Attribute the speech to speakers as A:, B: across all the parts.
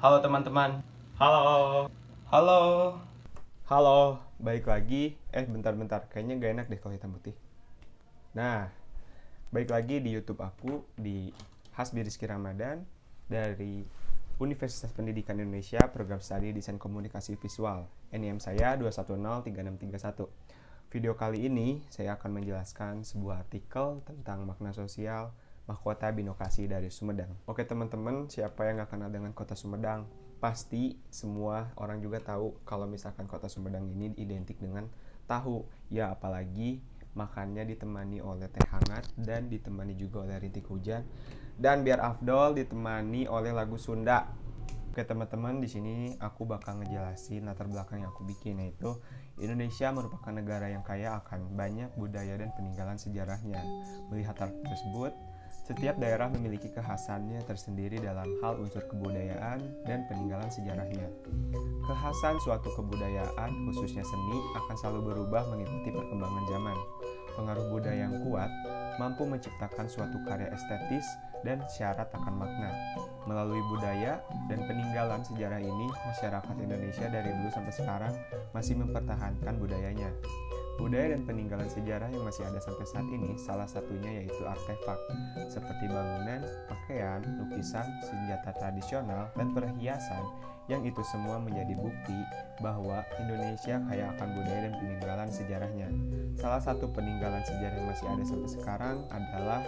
A: Halo teman-teman.
B: Halo,
A: Halo.
B: halo, baik lagi. Bentar, kayaknya gak enak deh kalau hitam putih. Nah, baik lagi di YouTube aku di Hasbi Rizky Ramadan dari Universitas Pendidikan Indonesia, Program Studi Desain Komunikasi Visual. NIM saya 2103631. Video kali ini saya akan menjelaskan sebuah artikel tentang makna sosial mahkota binokasi dari Sumedang. Oke teman-teman, siapa yang gak kenal dengan kota Sumedang? Pasti semua orang juga tahu kalau misalkan kota Sumedang ini identik dengan tahu. Ya apalagi makannya ditemani oleh teh hangat dan ditemani juga oleh rintik hujan. Dan biar afdol ditemani oleh lagu Sunda. Oke teman-teman, di sini aku bakal ngejelasin latar belakang yang aku bikin, yaitu Indonesia merupakan negara yang kaya akan banyak budaya dan peninggalan sejarahnya. Melihat hal tersebut, setiap daerah memiliki kekhasannya tersendiri dalam hal unsur kebudayaan dan peninggalan sejarahnya. Kekhasan suatu kebudayaan, khususnya seni, akan selalu berubah mengikuti perkembangan zaman. Pengaruh budaya yang kuat mampu menciptakan suatu karya estetis dan syarat akan makna. Melalui budaya dan peninggalan sejarah ini, masyarakat Indonesia dari dulu sampai sekarang masih mempertahankan budayanya. Budaya dan peninggalan sejarah yang masih ada sampai saat ini, salah satunya yaitu artefak, seperti bangunan, pakaian, lukisan, senjata tradisional, dan perhiasan, yang itu semua menjadi bukti bahwa Indonesia kaya akan budaya dan peninggalan sejarahnya. Salah satu peninggalan sejarah yang masih ada sampai sekarang adalah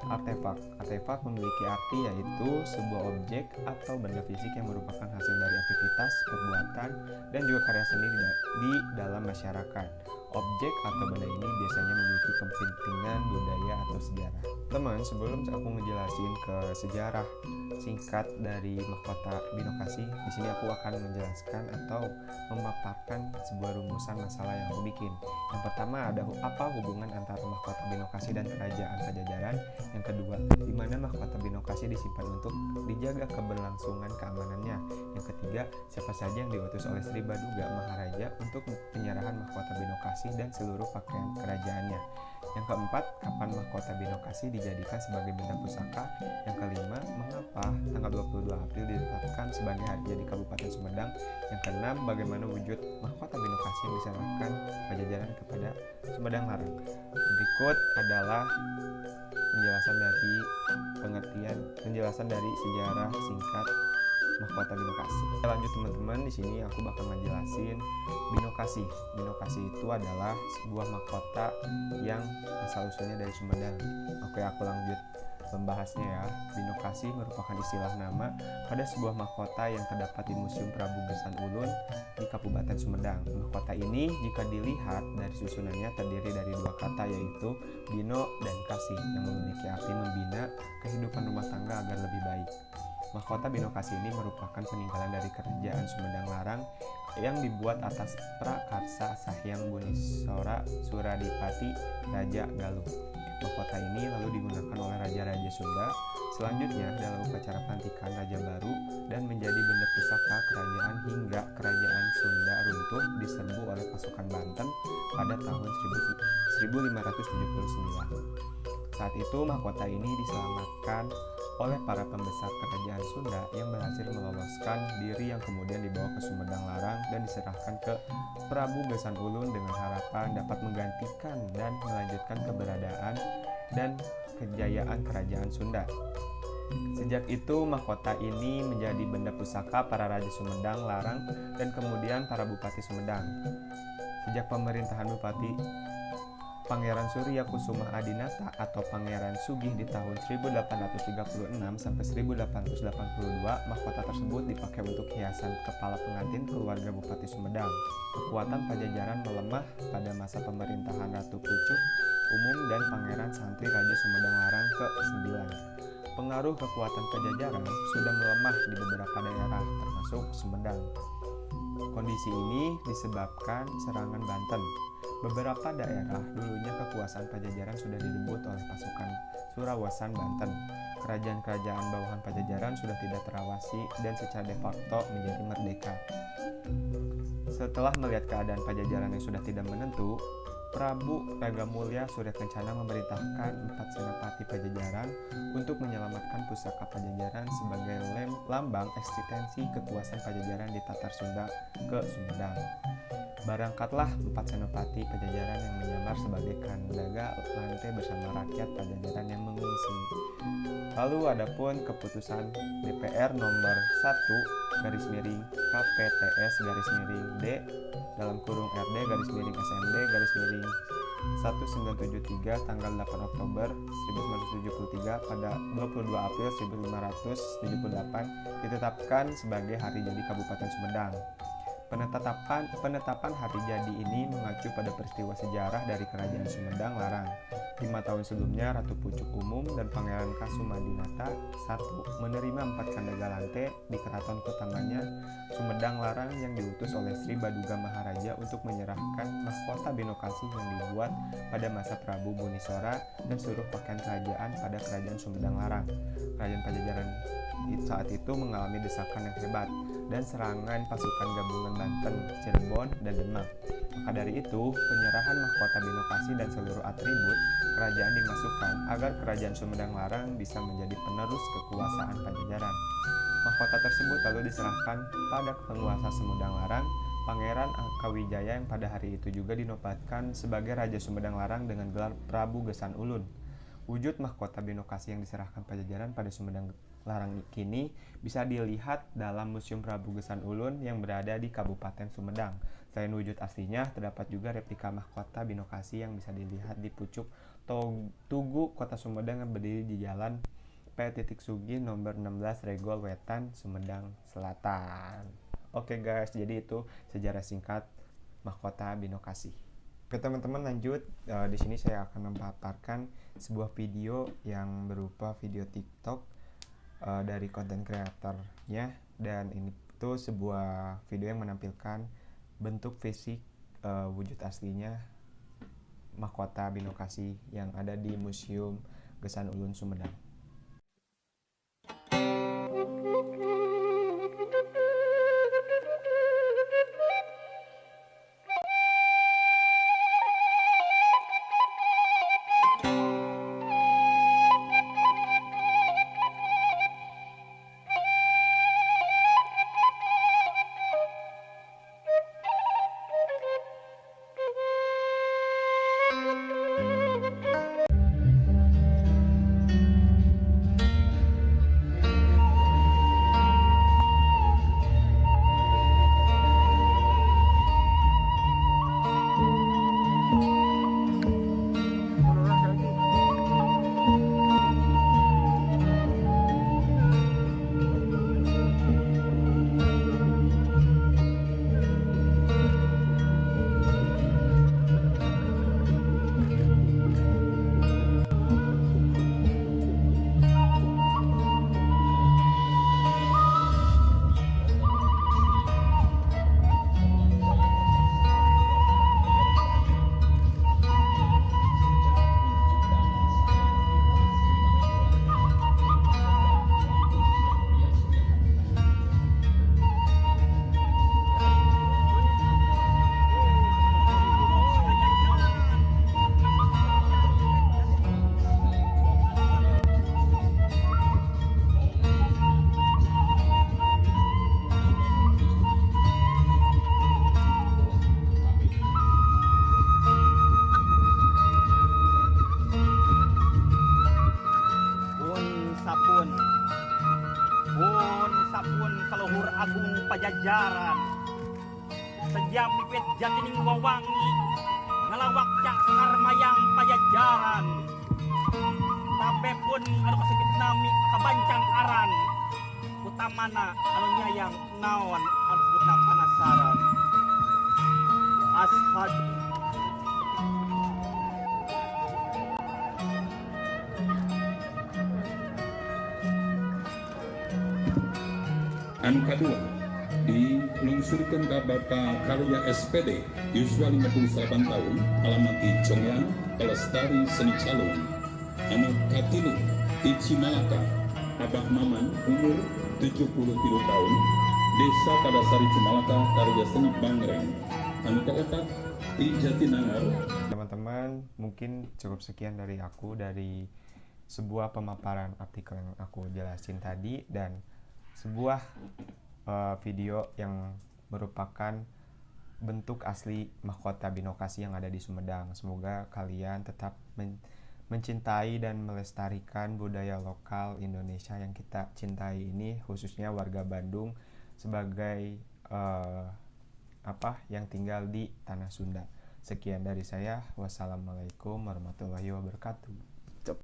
B: artefak. Artefak memiliki arti yaitu sebuah objek atau benda fisik yang merupakan hasil dari aktivitas, perbuatan, dan juga karya seni di dalam masyarakat. Objek atau benda ini biasanya memiliki kepentingan budaya atau sejarah. Teman, sebelum aku ngejelasin ke sejarah singkat dari mahkota binokasi, di sini aku akan menjelaskan atau memaparkan sebuah rumusan masalah yang aku bikin. Yang pertama, ada apa hubungan antara mahkota binokasi dan kerajaan Pajajaran. Yang kedua, di mana mahkota binokasi disimpan untuk dijaga keberlangsungan keamanannya. Yang ketiga, siapa saja yang diutus oleh Sri Baduga Maharaja untuk penyerahan mahkota binokasi dan seluruh pakaian kerajaannya. Yang keempat, kapan mahkota binokasi dijadikan sebagai benda pusaka. Yang kelima, mengapa tanggal 22 April ditetapkan sebagai hari jadi Kabupaten Sumedang. Yang keenam, bagaimana wujud mahkota binokasi yang diserahkan Pajajaran kepada Sumedang Larang. Berikut adalah penjelasan dari sejarah singkat mahkota binokasi. Lanjut teman-teman, di sini aku bakal ngejelasin binokasi. Binokasi itu adalah sebuah mahkota yang asal usulnya dari Sumedang. Oke, aku lanjut membahasnya ya. Binokasi merupakan istilah nama pada sebuah mahkota yang terdapat di Museum Prabu Gesan Ulun di Kabupaten Sumedang. Mahkota ini jika dilihat dari susunannya terdiri dari dua kata, yaitu bino dan kasih, yang memiliki arti membina kehidupan rumah tangga agar lebih baik. Mahkota binokasi ini merupakan peninggalan dari Kerajaan Sumedang Larang yang dibuat atas prakarsa Sahyang Bunisora Suradipati Raja Galuh. Mahkota ini lalu digunakan oleh raja-raja Sunda selanjutnya dalam upacara pelantikan Raja Baru dan menjadi benda pusaka kerajaan hingga Kerajaan Sunda runtuh diserbu oleh pasukan Banten pada tahun 1579. Saat itu mahkota ini diselamatkan oleh para pembesar kerajaan Sunda yang berhasil meloloskan diri, yang kemudian dibawa ke Sumedang Larang dan diserahkan ke Prabu Gesan Ulun dengan harapan dapat menggantikan dan melanjutkan keberadaan dan kejayaan kerajaan Sunda. Sejak itu mahkota ini menjadi benda pusaka para raja Sumedang Larang dan kemudian para bupati Sumedang. Sejak pemerintahan Bupati Pangeran Surya Kusuma Adinata atau Pangeran Sugih di tahun 1836 sampai 1882, mahkota tersebut dipakai untuk hiasan kepala pengantin keluarga Bupati Sumedang. Kekuatan Pajajaran melemah pada masa pemerintahan Ratu Pucuk Umum dan Pangeran Santri Raja Sumedang Larang ke-9. Pengaruh kekuatan Pajajaran sudah melemah di beberapa daerah termasuk Sumedang. Kondisi ini disebabkan serangan Banten. Beberapa daerah dulunya kekuasaan Pajajaran sudah direbut oleh pasukan Surawasan Banten. Kerajaan-kerajaan bawahan Pajajaran sudah tidak terawasi dan secara de facto menjadi merdeka. Setelah melihat keadaan Pajajaran yang sudah tidak menentu, Prabu Ragamulya Surya Kencana memerintahkan 4 senapati Pajajaran untuk menyelamatkan pusaka Pajajaran sebagai lambang eksistensi kekuasaan Pajajaran di Tatar Sunda ke Sumedang. Berangkatlah 4 senopati Pajajaran yang menyamar sebagai kandaga lantai bersama rakyat Pajajaran yang mengungsi. Lalu adapun keputusan DPR nomor 1/KPTS/D (RD/SMD/1973 tanggal 8 Oktober 1973 pada 22 April 1578 ditetapkan sebagai hari jadi Kabupaten Sumedang. Penetapan hari jadi ini mengacu pada peristiwa sejarah dari Kerajaan Sumedang Larang. 5 tahun sebelumnya, Ratu Pucuk Umum dan Pangeran Kasumadinata I menerima 4 kandaga lante di keraton Kutamanya Sumedang Larang yang diutus oleh Sri Baduga Maharaja untuk menyerahkan mahkota binokasi yang dibuat pada masa Prabu Bunisora dan seluruh pakaian kerajaan pada Kerajaan Sumedang Larang. Kerajaan Pajajaran saat itu mengalami desakan yang hebat dan serangan pasukan gabungan Banten, Cirebon, dan Demak. Maka dari itu, penyerahan mahkota binokasi dan seluruh atribut kerajaan dimasukkan agar Kerajaan Sumedang Larang bisa menjadi penerus kekuasaan Pajajaran. Mahkota tersebut lalu diserahkan pada penguasa Sumedang Larang, Pangeran Angkawijaya yang pada hari itu juga dinobatkan sebagai Raja Sumedang Larang dengan gelar Prabu Gesan Ulun. Wujud mahkota binokasi yang diserahkan Pajajaran pada Sumedang Larang kini bisa dilihat dalam Museum Prabu Gesan Ulun yang berada di Kabupaten Sumedang. Selain wujud aslinya, terdapat juga replika mahkota binokasi yang bisa dilihat di pucuk Tugu Kota Sumedang yang berdiri di Jalan P. Sugi nomor 16 Regol Wetan, Sumedang Selatan. Oke guys, jadi itu sejarah singkat mahkota binokasi. Oke teman-teman, lanjut. Di sini saya akan memaparkan sebuah video yang berupa video TikTok dari konten kreatornya, dan ini tuh sebuah video yang menampilkan bentuk fisik wujud aslinya mahkota binokasi yang ada di Museum Gesan Ulun Sumedang.
A: Sapun Kaluhur Agung Pajajaran sejam pipit jatining wawangi ngelawak cak karmayang Pajajaran tabe pun anu kasebut nami kabancang aran utamana anu nyayang naon anu sebutna panasaran ashad.
C: Anu kedua, dilungsurkan ke Bapak Karya SPD, Yuswa 58 tahun, alamat di Conglang, Pelestari Seni Calung. Anu katilu, di Cimalaka, Abah Maman, umur 73 tahun, Desa Kadasari Cimalaka, Karya Seni Bangreng. Anu keempat, di Jatinangor.
B: teman-teman, mungkin cukup sekian dari aku, dari sebuah pemaparan artikel yang aku jelasin tadi, dan sebuah video yang merupakan bentuk asli mahkota binokasi yang ada di Sumedang. Semoga kalian tetap mencintai dan melestarikan budaya lokal Indonesia yang kita cintai ini, khususnya warga Bandung sebagai yang tinggal di tanah Sunda. Sekian dari saya. Wassalamualaikum warahmatullahi wabarakatuh.